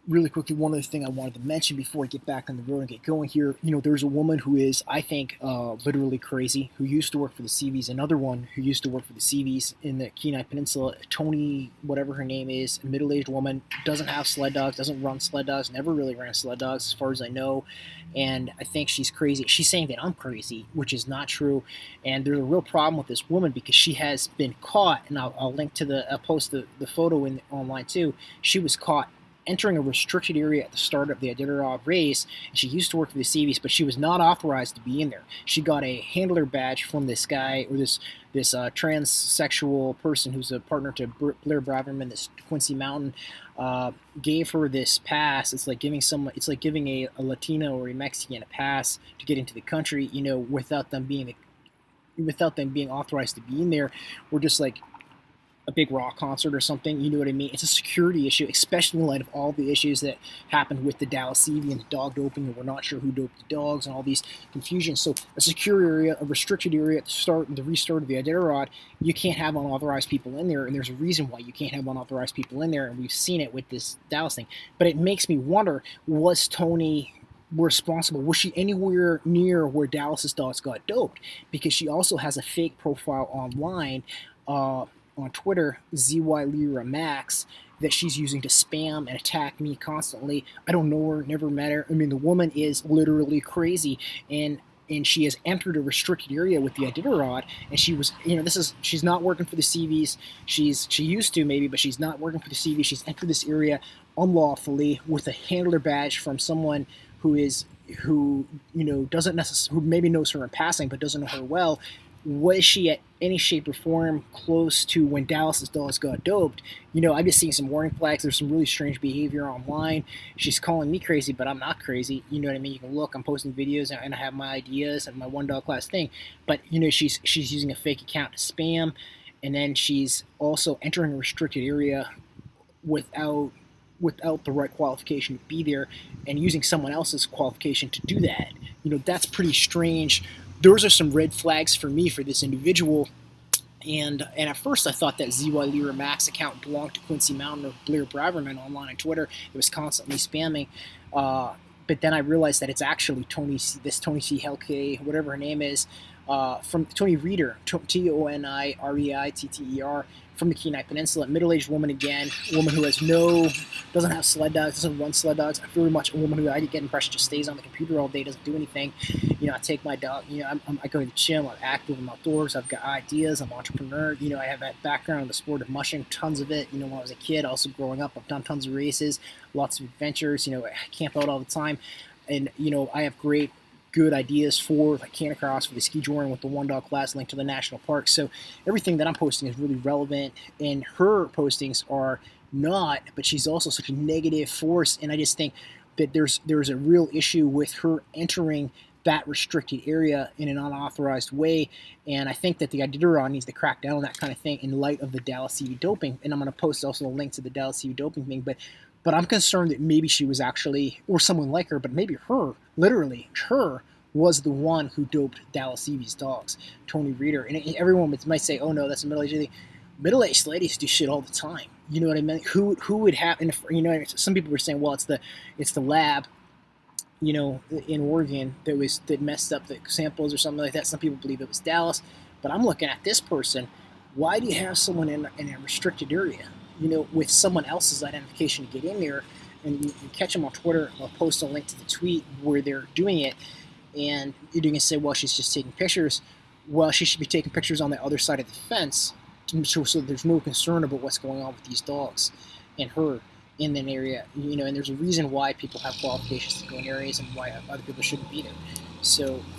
Really quickly, one other thing I wanted to mention before I get back on the road and get going here. There's a woman who is, I think, literally crazy, who used to work for the Seavies. Another one who used to work for the Seavies in the Kenai Peninsula, Toni, whatever her name is, a middle-aged woman, doesn't have sled dogs, doesn't run sled dogs, never really ran sled dogs, as far as I know. And I think she's crazy. She's saying that I'm crazy, which is not true. And there's a real problem with this woman because she has been caught, and I'll link to I'll post the photo online too. She was caught entering a restricted area at the start of the Iditarod race. And she used to work for the Seavies, but she was not authorized to be in there. She got a handler badge from this guy, or this transsexual person who's a partner to Blair Braverman, this Quincy Mountain, gave her this pass. It's like giving a Latino or a Mexican a pass to get into the country, without them being authorized to be in there. We're just like a big rock concert or something. You know what I mean? It's a security issue, especially in light of all the issues that happened with the Dallas Seavy and the dog doping, and we're not sure who doped the dogs and all these confusions. So a secure area, a restricted area at the restart of the Iditarod, you can't have unauthorized people in there, and there's a reason why you can't have unauthorized people in there, and we've seen it with this Dallas thing. But it makes me wonder, was Toni responsible? Was she anywhere near where Dallas's dogs got doped? Because she also has a fake profile online, on Twitter, ZY Lyra Max, that she's using to spam and attack me constantly. I don't know her, never met her. I mean, the woman is literally crazy, and she has entered a restricted area with the Iditarod, and she's not working for the Seavies. She used to maybe, but she's not working for the Seavies. She's entered this area unlawfully with a handler badge from someone who doesn't necessarily, who maybe knows her in passing but doesn't know her well. Was she at any shape or form close to when Dallas's dogs got doped? I'm just seeing some warning flags. There's some really strange behavior online. She's calling me crazy, but I'm not crazy. You know what I mean? You can look. I'm posting videos, and I have my ideas and my one dog class thing. But she's using a fake account to spam, and then she's also entering a restricted area without the right qualification to be there, and using someone else's qualification to do that. That's pretty strange. Those are some red flags for me for this individual. And at first I thought that ZY Lyra Max account belonged to Quincy Mountain or Blair Braverman online on Twitter. It was constantly spamming. But then I realized that it's actually Toni C. Helke, whatever her name is, from Toni Reitter, Tonireitter, from the Kenai Peninsula. Middle-aged woman again, a woman who doesn't have sled dogs, doesn't run sled dogs. Very much a woman who I get the impression just stays on the computer all day, doesn't do anything. I take my dog. I go to the gym. I'm active. I'm outdoors. I've got ideas. I'm an entrepreneur. I have that background in the sport of mushing, tons of it. When I was a kid, also growing up, I've done tons of races, lots of adventures. I camp out all the time, and I have good ideas for like Canicross, for the ski touring with the one dog class, link to the national park. So everything that I'm posting is really relevant, and her postings are not. But she's also such a negative force, and I just think that there's a real issue with her entering that restricted area in an unauthorized way. And I think that the Iditarod needs to crack down on that kind of thing in light of the Dallas CV doping. And I'm going to post also a link to the Dallas CV doping thing. But I'm concerned that maybe she was actually, or someone like her, but maybe literally her, was the one who doped Dallas CV's dogs, Toni Reitter. And everyone might say, oh no, that's a middle-aged lady. Middle-aged ladies do shit all the time. You know what I mean? Who would have, and some people were saying, well, it's the lab, in Oregon that messed up the samples or something like that. Some people believe it was Dallas, but I'm looking at this person. Why do you have someone in a restricted area, with someone else's identification to get in there? And you catch them on Twitter. I'll post a link to the tweet where they're doing it, and you're going to say, well, she's just taking pictures. Well, she should be taking pictures on the other side of the fence, so there's no concern about what's going on with these dogs and her in an area, and there's a reason why people have qualifications to go in areas and why other people shouldn't be there. So